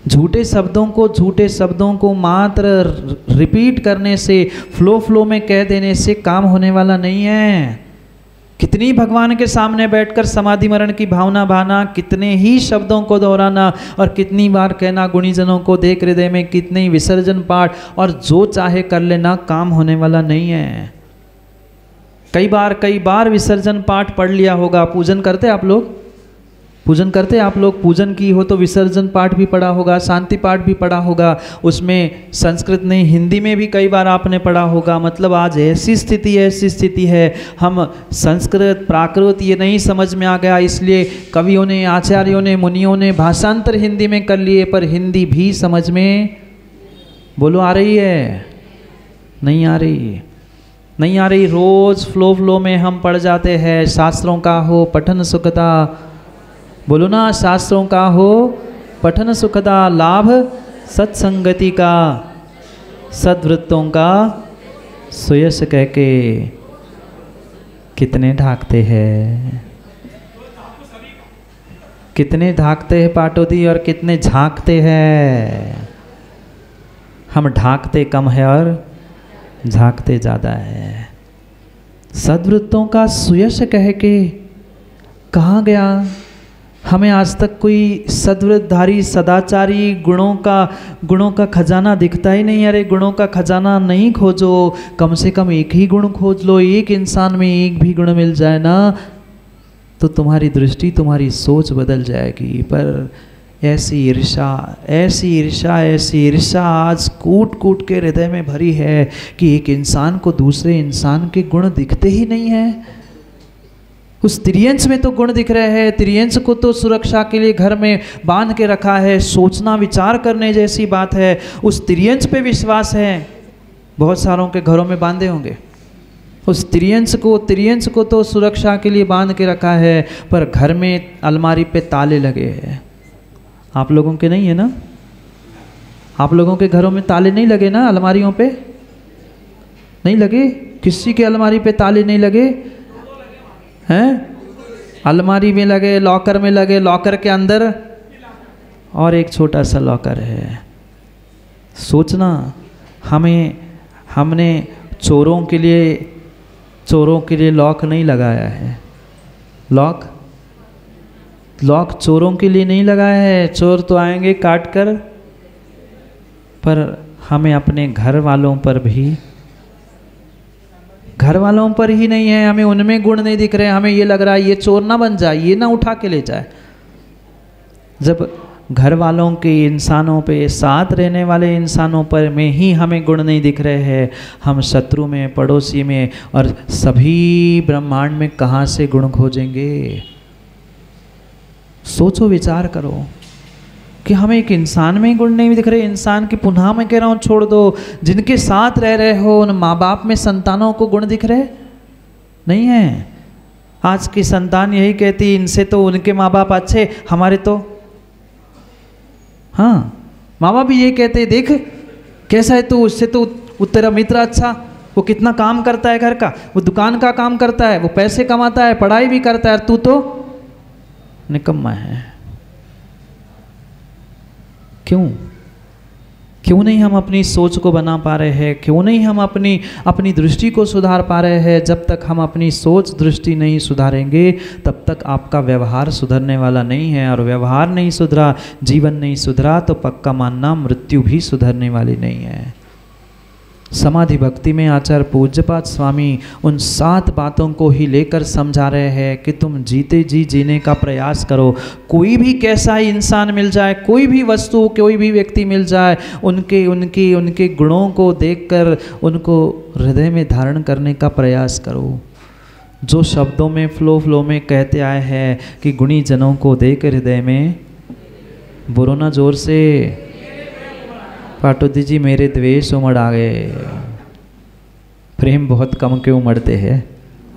झूठे शब्दों को मात्र रिपीट करने से, फ्लो में कह देने से काम होने वाला नहीं है। कितनी भगवान के सामने बैठकर समाधि मरण की भावना भाना, कितने ही शब्दों को दोहराना और कितनी बार कहना गुणीजनों को देख हृदय में, कितने ही विसर्जन पाठ, और जो चाहे कर लेना, काम होने वाला नहीं है। कई बार विसर्जन पाठ पढ़ लिया होगा। पूजन करते आप लोग? पूजन करते आप लोग? पूजन की हो तो विसर्जन पाठ भी पढ़ा होगा, शांति पाठ भी पढ़ा होगा। उसमें संस्कृत नहीं, हिंदी में भी कई बार आपने पढ़ा होगा। मतलब आज ऐसी स्थिति है, हम संस्कृत प्राकृत ये नहीं समझ में आ गया, इसलिए कवियों ने, आचार्यों ने, मुनियों ने भाषांतर हिंदी में कर लिए, पर हिंदी भी समझ में, बोलो, आ रही है? नहीं आ रही, नहीं आ रही। रोज फ्लो में हम पढ़ जाते हैं, शास्त्रों का हो पठन सुखदा, बोलो ना, शास्त्रों का हो पठन सुखदा, लाभ सत्संगति का, सद्वृत्तों का सुयश कह के कितने ढाकते हैं, कितने ढाकते हैं पाटोदी, और कितने झांकते हैं। हम ढाकते कम है और झांकते ज़्यादा है। सद्वृत्तों का सुयश कह के कहाँ गया? हमें आज तक कोई सद्वृत्तधारी, सदाचारी, गुणों का खजाना दिखता ही नहीं। अरे गुणों का खजाना नहीं खोजो, कम से कम एक ही गुण खोज लो। एक इंसान में एक भी गुण मिल जाए ना, तो तुम्हारी दृष्टि, तुम्हारी सोच बदल जाएगी। पर ऐसी ईर्ष्या आज कूट के हृदय में भरी है कि एक इंसान को दूसरे इंसान के गुण दिखते ही नहीं है। उस त्रियंश में तो गुण दिख रहे हैं, त्रियंश को तो सुरक्षा के लिए घर में बांध के रखा है, सोचना विचार करने जैसी बात है। उस त्रियंश पे विश्वास है, बहुत सारों के घरों में बांधे होंगे। उस त्रियंश को तो सुरक्षा के लिए बांध के रखा है, पर घर में अलमारी पे ताले लगे हैं। आप लोगों के नहीं है ना? आप लोगों के घरों में ताले नहीं लगे ना? अलमारियों पे नहीं लगे? किसी के अलमारी पे ताले नहीं लगे हैं? अलमारी में लगे, लॉकर में लगे, लॉकर के अंदर और एक छोटा सा लॉकर है। सोचना, हमने चोरों के लिए लॉक नहीं लगाया है। लॉक चोरों के लिए नहीं लगाया है। चोर तो आएंगे काट कर, पर हमें अपने घर वालों पर ही नहीं है। हमें उनमें गुण नहीं दिख रहे। हमें ये लग रहा है ये चोर ना बन जाए, ये ना उठा के ले जाए। जब घर वालों के इंसानों पे, साथ रहने वाले इंसानों पर में ही हमें गुण नहीं दिख रहे हैं, हम शत्रु में, पड़ोसी में और सभी ब्रह्मांड में कहाँ से गुण खोजेंगे? सोचो, विचार करो कि हमें एक इंसान में गुण नहीं दिख रहे। इंसान की पुनः मैं कह रहा हूँ छोड़ दो, जिनके साथ रह रहे हो उन माँ बाप में संतानों को गुण दिख रहे नहीं है। आज की संतान यही कहती, इनसे तो उनके माँ बाप अच्छे, हमारे तो, हाँ, माँ बाप भी ये कहते, देख कैसा है तू, उससे तो तेरा मित्र अच्छा, वो कितना काम करता है घर का, वो दुकान का काम करता है, वो पैसे कमाता है, पढ़ाई भी करता है, और तू तो निकम्मा है। क्यों नहीं हम अपनी सोच को बना पा रहे हैं? क्यों नहीं हम अपनी दृष्टि को सुधार पा रहे हैं? जब तक हम अपनी सोच दृष्टि नहीं सुधारेंगे, तब तक आपका व्यवहार सुधरने वाला नहीं है। और व्यवहार नहीं सुधरा, जीवन नहीं सुधरा, तो पक्का मानना मृत्यु भी सुधरने वाली नहीं है। समाधि भक्ति में आचार्य पूज्यपाद स्वामी उन 7 बातों को ही लेकर समझा रहे हैं कि तुम जीते जी जीने का प्रयास करो। कोई भी कैसा ही इंसान मिल जाए, कोई भी वस्तु, कोई भी व्यक्ति मिल जाए, उनके गुणों को देखकर उनको हृदय में धारण करने का प्रयास करो। जो शब्दों में फ्लो में कहते आए हैं कि गुणी जनों को देकर हृदय में, बोलो ना जोर से, पाटोदी जी मेरे द्वेष उमड़ आ गए। प्रेम बहुत कम के उमड़ते हैं।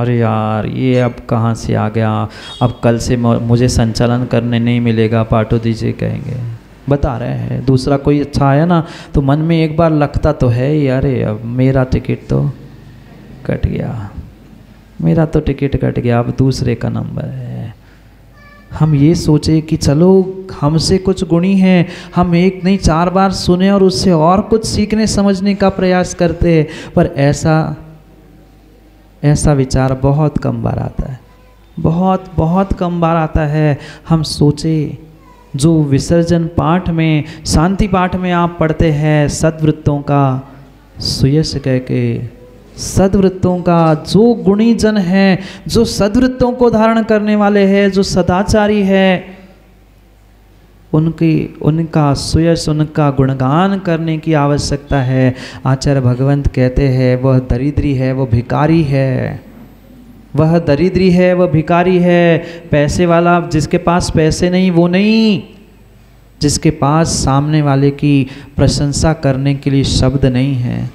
अरे यार ये अब कहाँ से आ गया, अब कल से मुझे संचालन करने नहीं मिलेगा, पाटोदी जी कहेंगे। बता रहे हैं, दूसरा कोई अच्छा आया ना तो मन में एक बार लगता तो है ही, अरे अब मेरा टिकट तो कट गया, मेरा तो टिकट कट गया, अब दूसरे का नंबर है। हम ये सोचे कि चलो हमसे कुछ गुणी हैं, हम एक नहीं 4 बार सुने और उससे और कुछ सीखने समझने का प्रयास करते हैं, पर ऐसा विचार बहुत कम बार आता है, बहुत कम बार आता है। हम सोचे जो विसर्जन पाठ में, शांति पाठ में आप पढ़ते हैं, सद्वृत्तों का सुयश कह के, सद्वृत्तों का जो गुणी जन है, जो सद्वृत्तों को धारण करने वाले हैं, जो सदाचारी है, उनका सुयश, उनका गुणगान करने की आवश्यकता है। आचार्य भगवंत कहते हैं वह दरिद्री है, वह भिकारी है, वह दरिद्री है, वह भिकारी है। पैसे वाला, जिसके पास पैसे नहीं वो नहीं, जिसके पास सामने वाले की प्रशंसा करने के लिए शब्द नहीं है,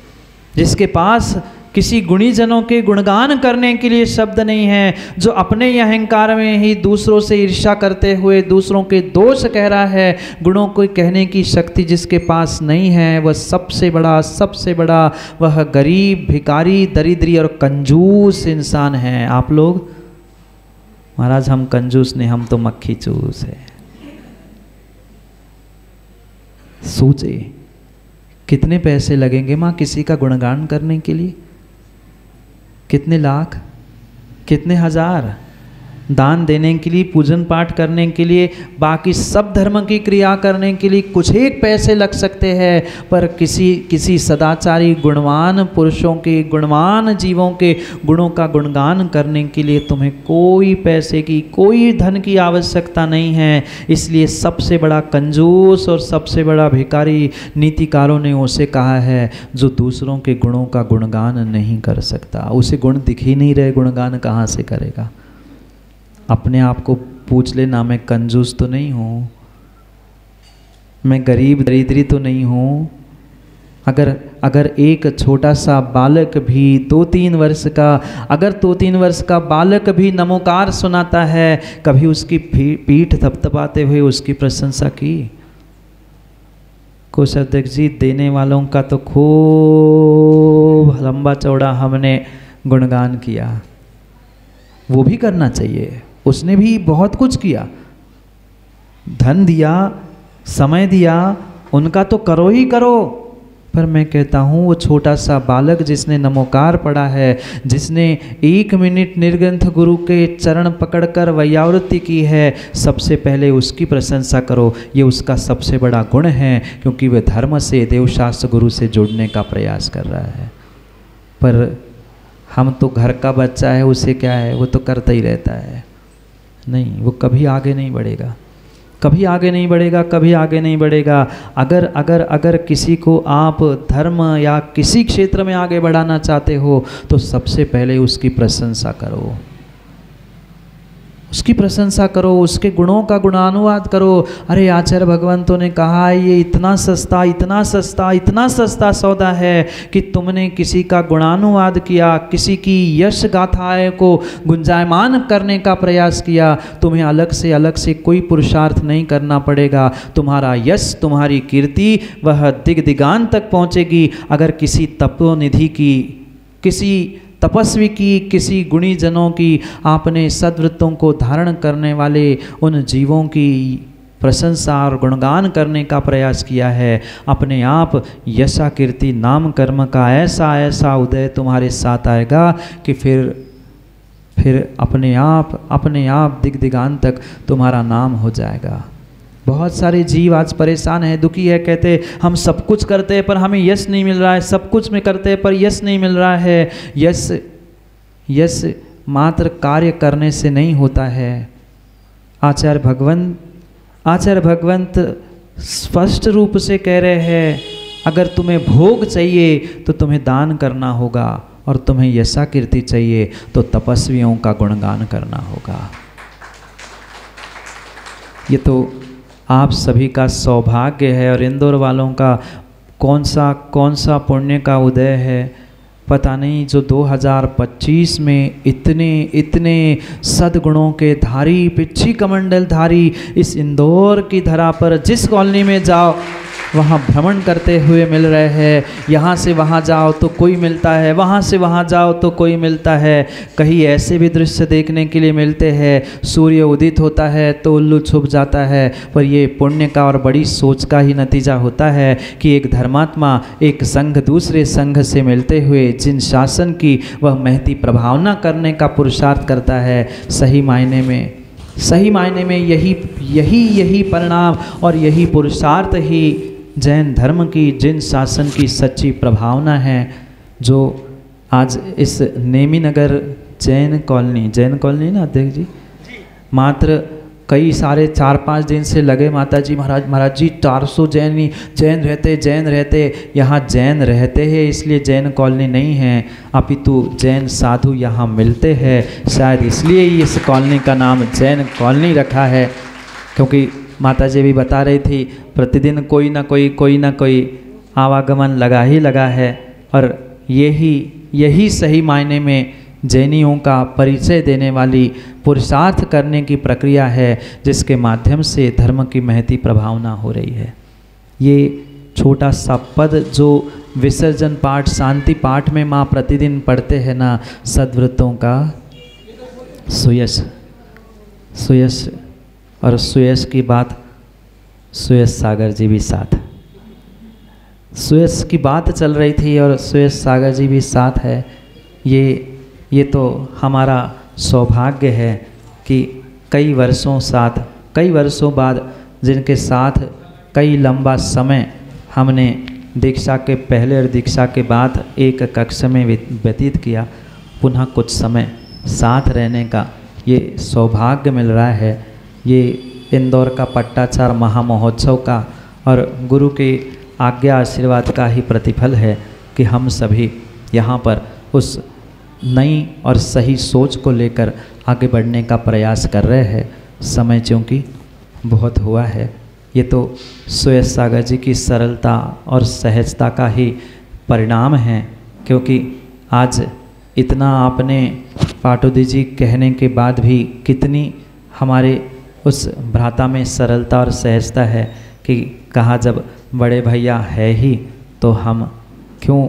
जिसके पास किसी गुणीजनों के गुणगान करने के लिए शब्द नहीं है, जो अपने ही अहंकार में ही दूसरों से ईर्ष्या करते हुए दूसरों के दोष कह रहा है, गुणों को कहने की शक्ति जिसके पास नहीं है, वह सबसे बड़ा वह गरीब, भिकारी, दरिद्री और कंजूस इंसान है। आप लोग, महाराज हम कंजूस नहीं, हम तो मक्खी चूस है। सोचे कितने पैसे लगेंगे माँ किसी का गुणगान करने के लिए, कितने लाख, कितने हजार दान देने के लिए, पूजन पाठ करने के लिए, बाकी सब धर्म की क्रिया करने के लिए कुछ एक पैसे लग सकते हैं, पर किसी सदाचारी गुणवान पुरुषों के, गुणवान जीवों के गुणों का गुणगान करने के लिए तुम्हें कोई पैसे की, कोई धन की आवश्यकता नहीं है। इसलिए सबसे बड़ा कंजूस और सबसे बड़ा भिखारी नीतिकारों ने उसे कहा है जो दूसरों के गुणों का गुणगान नहीं कर सकता। उसे गुण दिख ही नहीं रहे, गुणगान कहाँ से करेगा। अपने आप को पूछ लेना, मैं कंजूस तो नहीं हूँ, मैं गरीब दरिद्री तो नहीं हूँ। अगर एक छोटा सा बालक भी 2-3 वर्ष का, अगर 2-3 वर्ष का बालक भी नमोकार सुनाता है, कभी उसकी पीठ थपथपाते हुए उसकी प्रशंसा की? कोषाध्यक्ष जी, देने वालों का तो खूब लंबा चौड़ा हमने गुणगान किया, वो भी करना चाहिए। उसने भी बहुत कुछ किया, धन दिया, समय दिया, उनका तो करो ही करो। पर मैं कहता हूँ वो छोटा सा बालक जिसने नमोकार पढ़ा है, जिसने 1 मिनट निर्ग्रंथ गुरु के चरण पकड़कर वैयावृत्ति की है, सबसे पहले उसकी प्रशंसा करो। ये उसका सबसे बड़ा गुण है, क्योंकि वह धर्म से, देवशास्त्र गुरु से जुड़ने का प्रयास कर रहा है। पर हम तो घर का बच्चा है, उसे क्या है, वो तो करता ही रहता है। नहीं, वो कभी आगे नहीं बढ़ेगा, कभी आगे नहीं बढ़ेगा, कभी आगे नहीं बढ़ेगा। अगर किसी को आप धर्म या किसी क्षेत्र में आगे बढ़ाना चाहते हो तो सबसे पहले उसकी प्रशंसा करो, उसकी प्रशंसा करो, उसके गुणों का गुणानुवाद करो। अरे आचार्य भगवंतों ने कहा है ये इतना सस्ता, इतना सस्ता, इतना सस्ता सौदा है कि तुमने किसी का गुणानुवाद किया, किसी की यश गाथाएं को गुंजायमान करने का प्रयास किया, तुम्हें अलग से कोई पुरुषार्थ नहीं करना पड़ेगा। तुम्हारा यश, तुम्हारी कीर्ति वह दिगांत तक पहुँचेगी। अगर किसी तपोनिधि की, किसी तपस्वी की, किसी गुणी जनों की आपने सद्वृत्तों को धारण करने वाले उन जीवों की प्रशंसा और गुणगान करने का प्रयास किया है, अपने आप यशा कीर्ति नाम कर्म का ऐसा उदय तुम्हारे साथ आएगा कि फिर अपने आप दिगांत तक तुम्हारा नाम हो जाएगा। बहुत सारे जीव आज परेशान है, दुखी है, कहते हम सब कुछ करते हैं पर हमें यश नहीं मिल रहा है, सब कुछ में करते हैं पर यश नहीं मिल रहा है। यश मात्र कार्य करने से नहीं होता है। आचार्य भगवंत स्पष्ट रूप से कह रहे हैं, अगर तुम्हें भोग चाहिए तो तुम्हें दान करना होगा, और तुम्हें यशा कीर्ति चाहिए तो तपस्वियों का गुणगान करना होगा। ये तो आप सभी का सौभाग्य है, और इंदौर वालों का कौन सा पुण्य का उदय है पता नहीं, जो 2025 में इतने सद्गुणों के धारी, पिच्छी कमंडल धारी इस इंदौर की धरा पर जिस कॉलोनी में जाओ वहाँ भ्रमण करते हुए मिल रहे हैं। यहाँ से वहाँ जाओ तो कोई मिलता है, वहाँ से वहाँ जाओ तो कोई मिलता है। कहीं ऐसे भी दृश्य देखने के लिए मिलते हैं, सूर्य उदित होता है तो उल्लू छुप जाता है। पर ये पुण्य का और बड़ी सोच का ही नतीजा होता है कि एक धर्मात्मा एक संघ दूसरे संघ से मिलते हुए जिन शासन की वह महती प्रभावना करने का पुरुषार्थ करता है, सही मायने में यही परिणाम और यही पुरुषार्थ ही जैन धर्म की जिन शासन की सच्ची प्रभावना है, जो आज इस नेमीनगर जैन कॉलोनी ना अध्यक्ष जी, मात्र कई सारे 4-5 दिन से लगे माता जी महाराज जी 400 जैन रहते यहाँ जैन रहते हैं, इसलिए जैन कॉलोनी नहीं है, अपितु जैन साधु यहाँ मिलते हैं, शायद इसलिए ही इस कॉलोनी का नाम जैन कॉलोनी रखा है। क्योंकि माता जी भी बता रही थी प्रतिदिन कोई ना कोई आवागमन लगा है, और यही सही मायने में जैनियों का परिचय देने वाली पुरुषार्थ करने की प्रक्रिया है, जिसके माध्यम से धर्म की महती प्रभावना हो रही है। ये छोटा सा पद जो विसर्जन पाठ शांति पाठ में माँ प्रतिदिन पढ़ते हैं ना, सद्व्रतों का सुयश और सुयश की बात सुयश सागर जी भी साथ, सुयश की बात चल रही थी और सुयश सागर जी भी साथ है। ये तो हमारा सौभाग्य है कि कई वर्षों बाद जिनके साथ कई लंबा समय हमने दीक्षा के पहले और दीक्षा के बाद एक कक्ष में व्यतीत किया, पुनः कुछ समय साथ रहने का ये सौभाग्य मिल रहा है। ये इंदौर का पट्टाचार महामहोत्सव का और गुरु के आज्ञा आशीर्वाद का ही प्रतिफल है कि हम सभी यहाँ पर उस नई और सही सोच को लेकर आगे बढ़ने का प्रयास कर रहे हैं। समय चूँकि बहुत हुआ है, ये तो सुयश सागर जी की सरलता और सहजता का ही परिणाम है, क्योंकि आज इतना आपने पाटोदी जी कहने के बाद भी कितनी हमारे उस भ्राता में सरलता और सहजता है कि कहा जब बड़े भैया है ही तो हम क्यों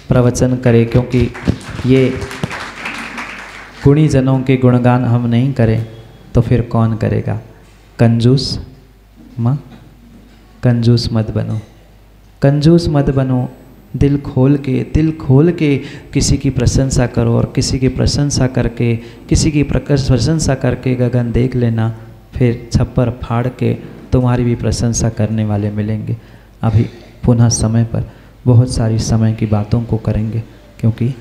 प्रवचन करें, क्योंकि ये गुणी जनों के गुणगान हम नहीं करें तो फिर कौन करेगा। कंजूस मत बनो, दिल खोल के किसी की प्रशंसा करो, और किसी की प्रशंसा करके गगन देख लेना, फिर छप्पर फाड़ के तुम्हारी भी प्रशंसा करने वाले मिलेंगे। अभी पुनः समय पर बहुत सारी समय की बातों को करेंगे, क्योंकि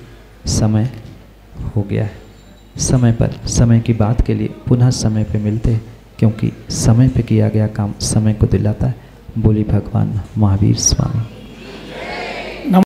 समय हो गया है। समय पर समय की बात के लिए पुनः समय पे मिलते हैं, क्योंकि समय पे किया गया काम समय को दिलाता है। बोली भगवान महावीर स्वामी।